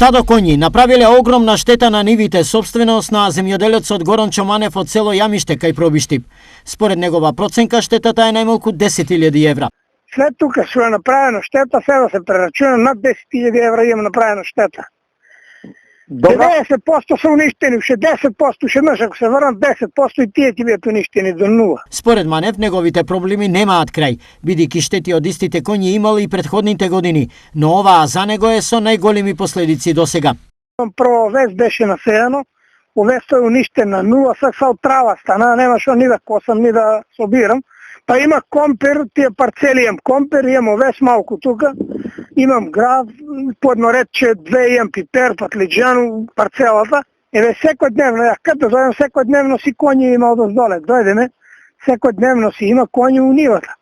Стадо коњи направиле огромна штета на нивите, собственост на земјоделецот Горанчо Манев од село Јамиште кај Пробиштип. Според негова проценка, штетата е најмалку 10.000 евра. След тука што е направено штета, сега се прерачуна над 10.000 евра има направено штета. 90% се уништени, уште 10% ше знаеш, ако се врнат 10% и тие ти бидат уништени до нула. Според Манев, неговите проблеми немаат крај, бидејќи штети од истите коњи имал и предходните години, но оваа за него е со најголеми последици досега. Прво овес беше насејано, овесто е уништен на нула, сега од трава стана, нема што ни да косам, ни да собирам. Па има компер, тие парцели имам компер, имам овес малку тука, имам град, подноредче, 2 имам пипер, патлиџану, парцелата. Еве секојдневно, ја каде дојдем секојдневно си коњи има одоздоле, дојдеме, секојдневно си има коњи у нивата.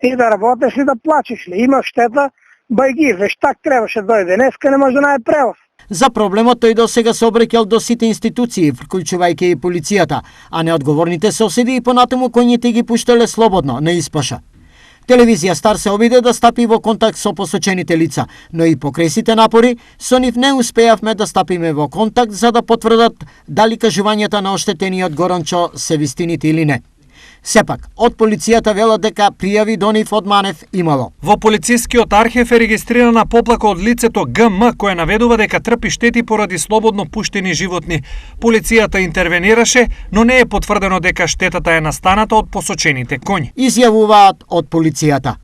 И да работеш и да плачеш ли, има штета, бајги, вештак требаше дојде, днеска не може да најде превоз. За проблемот тој досега се обраќал до сите институции, вклучувајќи и полицијата, а неодговорните соседи и понатаму коњите ги пуштале слободно, не испаша. Телевизија Стар се обиде да стапи во контакт со посочените лица, но и покрај сите напори, со нив не успеавме да стапиме во контакт за да потврдат дали кажувањата на оштетениот Горанчо се вистините или не. Сепак, од полицијата велат дека пријави до нив од Манев имало. Во полицискиот архив е регистрирана поплака од лицето ГМ која наведува дека трпи штети поради слободно пуштени животни. Полицијата интервенираше, но не е потврдено дека штетата е настаната од посочените коњи. Изјавуваат од полицијата.